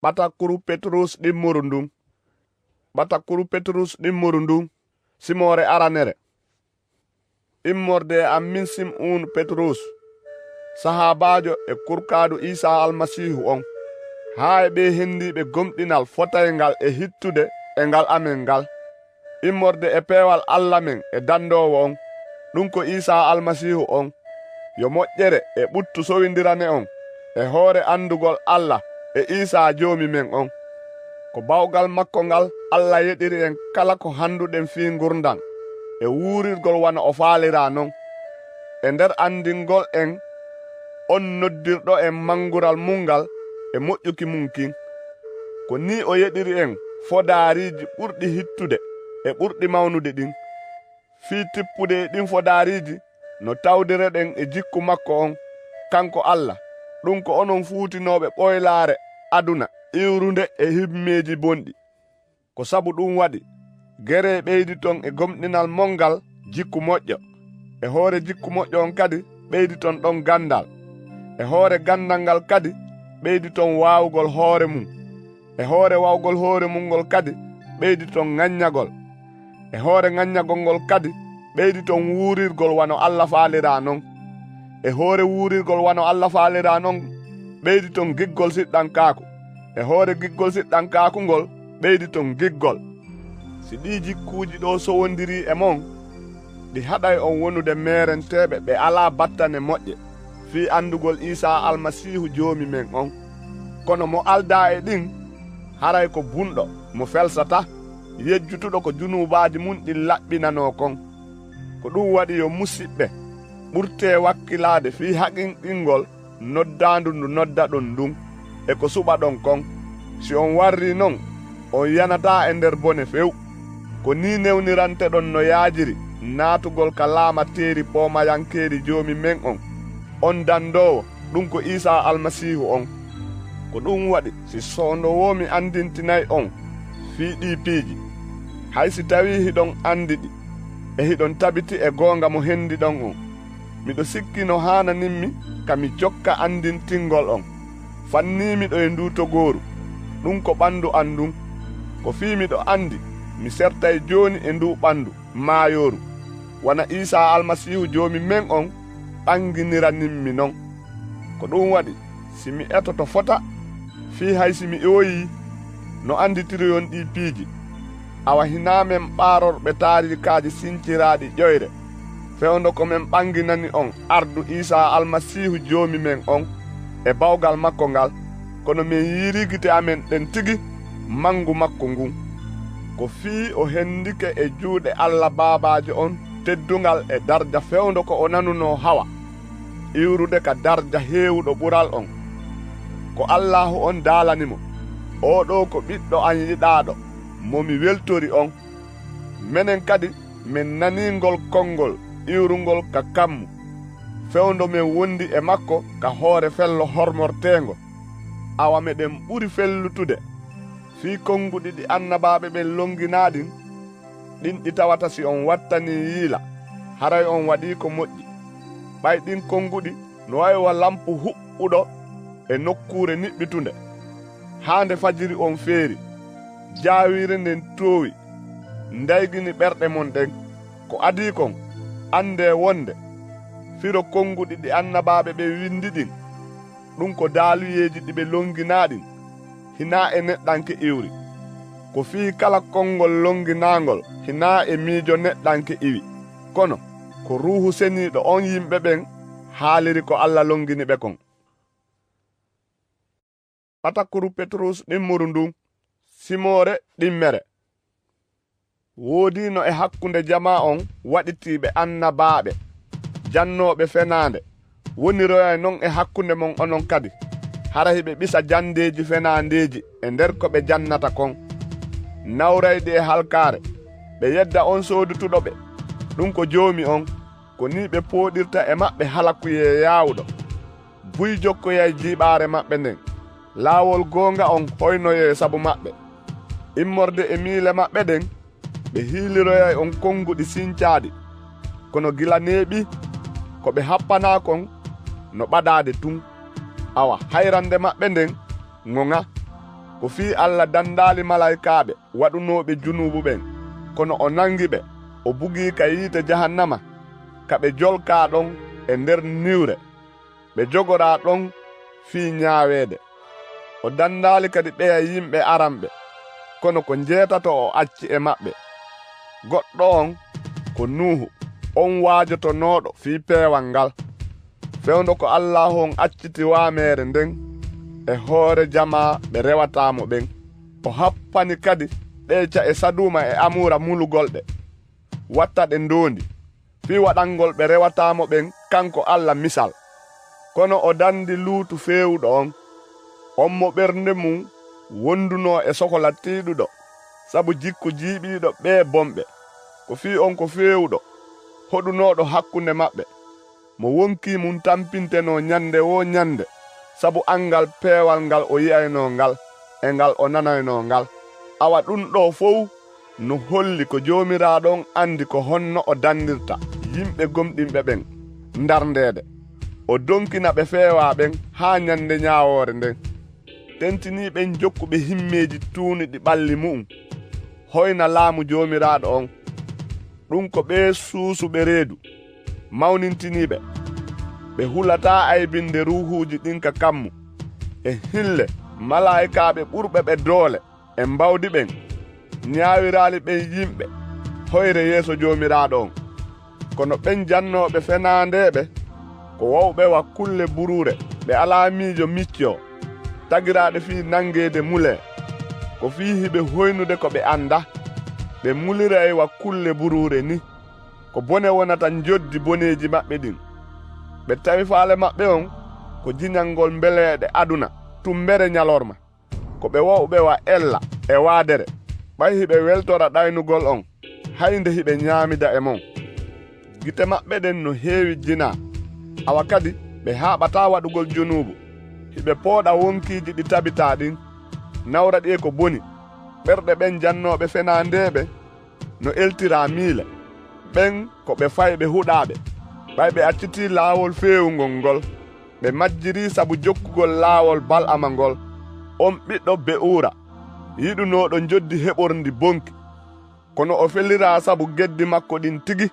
Batakuru Petrus ɗimmurundum. Batakuru Petrus ɗimmurundum. Simore aranere. Immorde am min Sim'un Petrus. Sahabajo e kurkadu Isa almasihu on. Haa ɓe hendiɓe gomɗinal fotaygal e hittude e ngal amen ngal. Immorde e peewal Allah men e dandowo on. Ɗum ko Isa almasihu on. Yo moƴƴere e ɓuttu sowindirane on e hoore andugol Allah e Isa joomi men on. Ko bawgal makko ngal Allah yeɗiri en kala ko handuɗen fii gurdan e wuurirgol wana o faalira non. E nder andingol en on noddirɗo en mangural mungal e moƴƴuki mum kin. Ko ni o yeɗiri en fodaariji ɓurɗi hittude e ɓurɗi mawnude ɗin. Fii tippude ɗin fodaariji no tawdireɗen e jikku makko on, kanko Allah. Ɗum ko onon fuutinoɓe ɓoylaare aduna iwrunde e himmeji bonɗi. Ko sabu ɗum waɗi gere ɓeydi ton e gomɗinal mongal jikku moƴƴo. E hoore jikku moƴƴo on kadi ɓeydi ton ɗon gandal. E hoore gandal ngal kadi ɓeydi ton waawugol hoore mum. E hoore wawgol hoore mum ngol kadi ɓeydi ton ŋaññagol. E hoore ŋaññagol ngol kadi ɓeydi ton wuurirgol wano Allah faalira non. E hoore wuurirgol wano Allah faalira non ɓeydi ton giggol siɗɗankaaku. E hoore giggol siɗɗankaaku ngol ɓeydi ton giggol. Si ɗi jikkuuji ɗo sowondiri e mon, ɗi haɗay on wonude meerenteɓe ɓe alaa battane moƴƴe fii andugol Isa almasihu joomi men on. Kono mo alda e ɗin haray ko bunɗo mo felsata, yejjutuɗo ko junubaji mum ɗi laɓɓinano kon. Ko ɗum waɗi yo musidɓe ɓurte wakkilade fii haqinɗingol noddandu ndu nodda ɗon ndun e ko suɓa ɗon kon. Si on warri non on yanata e nder bone few. Ko ni newnirante ɗon no yaajiri naatugol ka laama teeri pomayankeeri joomi men on dandowo ɗum ko Isa almasihu on. Ko ɗum waɗi si sondowomi andintinayi on fii ɗi piiji, hay si tawi hiɗon andi ɗi e hiɗon tabiti e goonga mo hendi ɗon on, miɗo sikki no hananinmi kami jokka andintingol on. Fannimiɗo e ndu togooru, ɗum ko ɓandu andum. Ko fii miɗo andi mi sertay joni e ndu ɓandu maayoru wana Isa almasihu joomi men on ɓanginiraninmi non. Ko ɗum waɗi si mi etoto fota fii hay si mi ƴooyi no anditiriyon ɗi piiji, awa hinamen ɓaarorɓe taarikaji sinciraaɗi ƴoyre fewndo ko men ɓanginani on ardu Isa almasihu joomi men on e bawgal makko ngal, kono min yirigite amen ɗen tigi mangu makko ngun. Ko fii o hendike e juuɗe Allah baabajo on teddungal e darja fewndo ko o nanuno hawa iwrude ka darja heewuɗo ɓural on. Ko Allahu on daalanimo, oɗo ko ɓiɗɗo an yiɗaaɗo mo mi weltori on. Menen kadi min naningol konngol iwrungol ka kammu fewndo men wondi e makko ka hoore fello hormortengo. Awa meɗen ɓuri fellutude fii konguɗi ɗi annabaɓe ɓen longinaɗin, ɗin ɗi tawata si on wattani yiila haray on waɗi ko moƴƴi. ɓay ɗin konguɗi no waywa lampu huɓɓuɗo e nokkure niɓɓitunde. Haande fajiri on feeri, jaawire nden toowi ndaygini ɓerɗe mon ɗen. Ko adi kon ande wonde firo konguɗi ɗi annabaɓe ɓe windi ɗin, ɗum ko daaluyeji ɗi ɓe longinaɗin hina e neɗɗanke iwri. Ko fii kala konngol longinagol hina e miijo neɗɗanke iwi, kono ko ruuhu seniiɗo on yimɓe ɓen haaliri ko Allah longini ɓe kon. Batakuru Petrus ɗimmuru ndun. Simore ɗimmere. Woodino e hakkunde jama on waɗitiɓe annabaɓe jannoɓe fenande, woniroya non e hakkunde mon onon kadi hara hiɓe ɓisa jandeji fenandeji e nder ko ɓe jannata kon. Nawrayde e halkare ɓe yedda on sodutuɗoɓe, ɗum ko joomi on. Ko ni ɓe pooɗirta e maɓɓe halakuye yawɗo, buy jokkoyay jiɓaare maɓɓe nden. Laawol goonga on hoynoye sabu maɓɓe. Immorde e miile maɓɓe ɗen ɓe hiiliroyay on konguɗi sincaaɗi, kono gila neeɓi ko ɓe happana kon no ɓadaade tun. Awa hayrande maɓɓe nden ŋoŋa, ko fii Allah dandaali malaykaaɓe waɗunooɓe junubu ɓen kono o nangi ɓe o bugii ka yiite jahannama ka ɓe jolkaa ɗon e nder niwre ɓe jogoraa ɗon fii ñaaweede. O dandaali kadi ɓeya yimɓe aranɓe kono ko jeetato o acci e maɓɓe. Goɗɗo on ko Nuhu, on waajotonooɗo fii peewal ngal. Fewndo ko Allah on acciti waameere nden e hoore jamaa ɓe rewataamo ɓen. O happani kadi ɗeeca e Saduma e Amura mulugolɓe watta ɗe ndoondi fii waɗangol ɓe rewataamo ɓen kanko Allah misal. Kono o dandi Luutu feewuɗo on mo ɓernde mum wondunoo e sokola tiiɗuɗo sabu jikku jiiɓiiɗo ɓee bomɓe. Ko fii on ko feewuɗo hoɗunooɗo hakkunde maɓɓe mo wonkii mum tampintenoo nyande wo nyande sabu angal peewal ngal o yi'aynoo ngal e ngal o nanaynoo ngal. Awa ɗum ɗo fof no holli ko Joomiraaɗo on andi ko honno o dandirta yimɓe gomɗinɓe ɓen ndarndeede. O donkina ɓe feewaa ɓen haa nyande ñaawoore nden. Tentiniiɓen jokkuɓe himmeeji tuuni ɗi ɓalli mum hoyna laamu Joomiraaɗo on. Ɗum ko ɓee suusuɓe reedu mawnintiniiɓe ɓe hulataa aybinde ruuhuuji ɗin ka kammu e hille malaykaaɓe ɓurɓe ɓe doole e mbawdi ɓen ñaawiraali ɓen yimɓe hoyre yeeso Joomiraaɗo on. Kono ɓen jannooɓe fenaandeeɓe ko wowɓe wakkulle buruure ɓe alaa miijo micco tagiraaɗe fii nangeede mule ko fii hiɓe hoynude ko ɓe annda ɓe mulira e wakkulle buruure ni ko bone wonata joddi boneeji maɓɓe ɗin. Ɓe tawi faale maɓɓe on ko jiñalngol mbeleeɗe aduna tumbere ñalorma ko ɓe wowɓe wa ella e waadere ɓay hiɓe weltora ɗaynugol on haynde hiɓe ñaamida e mon. Gite maɓɓe ɗen no heewi jina awa kadi ɓe haaɓataa waɗugol junubu hiɓe pooɗa wonkiiji ɗi tabitaa ɗin nawra ɗi e ko boni. Ɓerɗe ɓen jannooɓe fenaandeeɓe no eltiraa miile ɓen ko ɓe fayɓe huɗaaɓe ɓay ɓe accitii laawol feewugol ngol ɓe majjirii sabu jokkugol laawol Bal'ama ngol on ɓiɗɗo Be'uura yiɗunooɗo joddi heɓorndi bonki kono o felliraa sabu geddi makko ɗin tigi.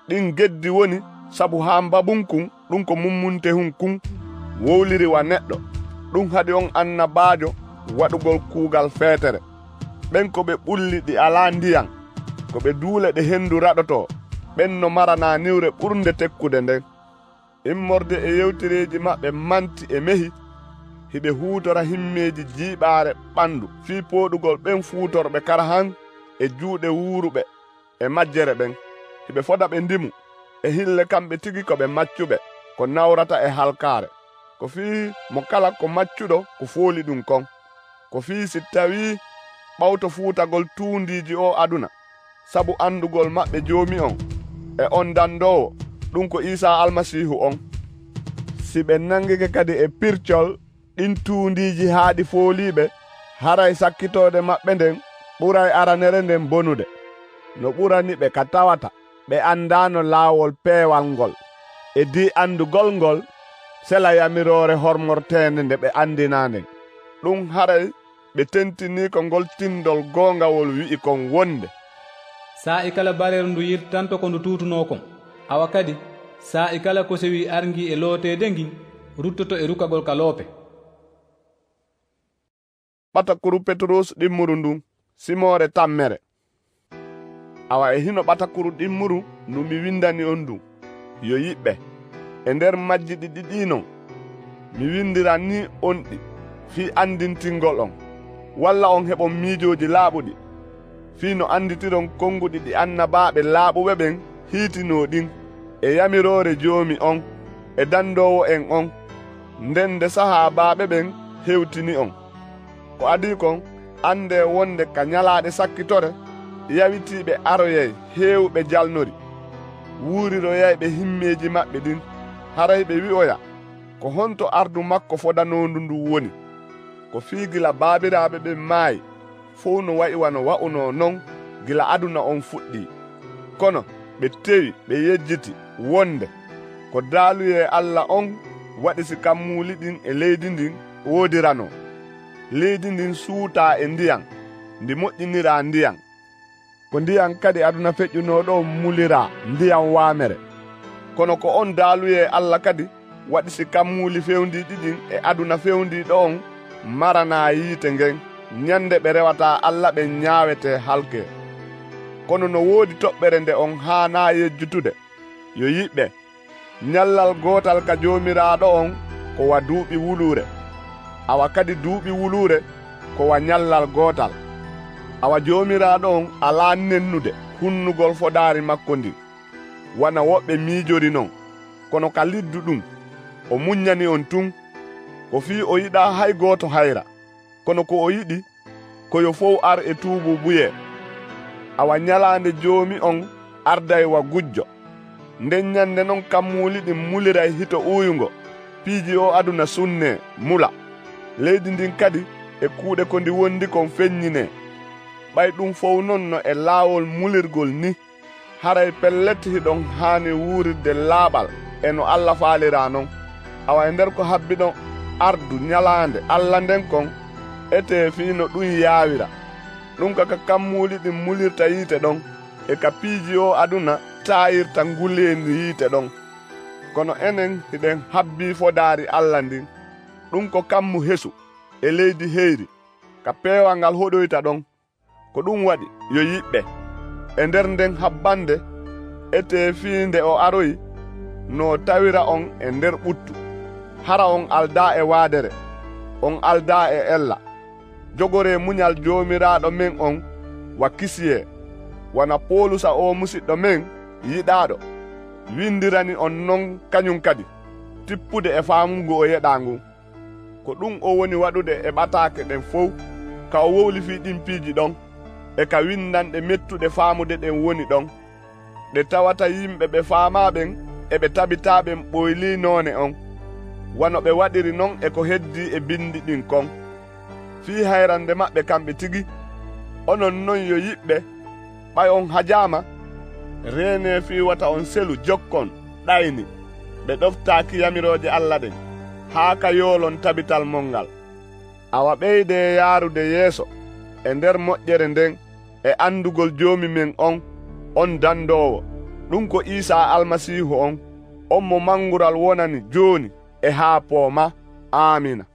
Ɗin geddi woni sabu haa mbabunkun ɗum ko mummunte hunkun wowliri wa neɗɗo ɗum hadi on annabaajo waɗugol kuugal feetere. Ɓen ko ɓe ɓulli ɗi alaa ndiyan ko ɓe duule ɗe henndu raɗotoo ɓen no maranaa niwre ɓurnde tekkude nden. Immorde e yewtereeji maɓɓe manti e mehi hiɓe huutora himmeeji jiiɓaare ɓanndu fii pooɗugol ɓen fuutorɓe karahan e juuɗe wuuruɓe e majjere ɓen. Hiɓe foda ɓe ndimu e hille kamɓe tigi ko ɓe maccuɓe ko nawrata e halkaare. Ko fii mo kala ko maccuɗo ko fooli ɗum kon. Ko fii si tawii ɓawto fuutagol tuundiiji o aduna sabu andugol maɓɓe joomi on e on dandoowo ɗum ko Iisaa Almasiihu on. Si ɓe nangike kadi e pircol ɗin tuundiiji haa ɗi fooliiɓe haray sakkitoode maɓɓe nden ɓuray aranere nden bonude no ɓurani ɓe ka tawata ɓe anndaano laawol peewal ngol e di andugol ngol sela yamiroore hormorteende nde ɓe andinaa nden. Ɗum haray ɓe tentinii ko ngol tindol goongawol wi'i kon wonde saa i kala bareeru ndu yirtanto ko ndu tuutunoo kon awa kadi saa i kala ko sewi arngi e looteede ngin ruttoto e rukagol ka loope. Ɓatakuru Petrus ɗimmuru ndun simoore tammere. Awa e hino ɓatakuru ɗimmuru ndu mi windani on ndun yo yiɓɓe e nder majji ɗiɗi ɗinon mi windiran ni on ɗi fii andintingol on walla on heɓon miijooji laaɓuɗi fii no anditiron konnguɗi ɗi annabaaɓe laaɓuɓe ɓen hiitinoo ɗin e yamiroore joomi on e dandoowo en on nden nde sahaabaaɓe ɓen hewtini on. Ko adii kon ande wonde ka nyalaaɗe sakkitore yawitiiɓe aroyey heewɓe jalnori wuuriroyayɓe himmeeji maɓɓe ɗin haray ɓe wi'oya ko honto ardu makko fodanondu ndu woni ko fii gila baabiraaɓe ɓe maayi fof no wayi wano wa'unoo non gila aduna on fuɗɗi. Kono ɓe tewi ɓe yejjiti wonde ko daaluye Allah on waɗi si kammuuli ɗin e leydi ndin woodirano. leydi ndin suuta e ndiyam ndi moƴƴinira ndiyam ko ndiyam kadi aduna feƴƴunoɗo mulira ndiyam waamere kono ko on daaluye Allah kadi waɗi si kammuli fewndi ɗiɗin e aduna fewndiɗo on marana yiite ngen nyande ɓe rewata Allah ɓe ñaawete halke kono no woodi toɓɓere nde on haana yejjutude yo yiɓɓe nyallal gootal ka joomiraɗo on ko wa duuɓi wuluure awa kadi duuɓi wuluure ko wa nyallal gootal awa joomiraɗo on alaa nennude hunnugol fodaari makko ndi wana woɓɓe miijori non kono ka liddu ɗum o muññani on tun ko fii o yiɗa hay gooto hayra kono ko o yiɗi koyo fof ar e tuubu buye awa nyalaande joomi on arday wa gujjo nden nyande non kammuli ɗin muliray hito uuyungo piiji o aduna sunne mula leydi ndin kadi e kuuɗe ko ndi wondi kon feññine ɓay ɗum fof non no e laawol mulirgol ni haray pellet hiɗon haani wuurirde laaɓal e no Allah faalira non awa e nder ko habbiɗon ardu nyalaande Allah nden kon ete fii no ɗum yaawira ɗum kaka kammuli ɗin mulirta yiite ɗon e ka piiji o aduna taayirta nguleendi yiite ɗon kono enen hiɗen habbii fodaari Allah ndin ɗum ko kammu hesu e leydi heyri ka peewal ngal hoɗoyta ɗon ko ɗum waɗi yo yiɓɓe e nder nden habbande ete fiinde o aroyi no tawira on e nder ɓuttu hara on alda e waadere on alda e ella jogore muñal joomiraɗo men on wa kisiye wana Polusa o musidɗo men yiɗaɗo windirani on non kañum kadi tippude e faamugo o yeɗa ngun ko ɗum o woni waɗude e ɓataake ɗen fof ka o wowlifi ɗin piiji ɗon e ka windanɗe mettuɗe faamude ɗen woni ɗon ɗe tawata yimɓe ɓe faamaɓen e ɓe tabitaɓen ɓoyli noone on wano ɓe waɗiri non e ko heddi e bindi ɗin kon fii hayrande maɓɓe kamɓe tigi onon non yo yiɓɓe ɓay on hajama reene fii wata on selu jokkon ɗayni ɓe ɗoftaaki yamiroje Allah ɗen haa ka yoolon tabital mongal awa ɓeyde yaarude yeeso e nder moƴƴere nden e andugol joomi men on dandowo ɗum ko Isa almasihu on mo mangural wonani jooni e haa pooma. Amina.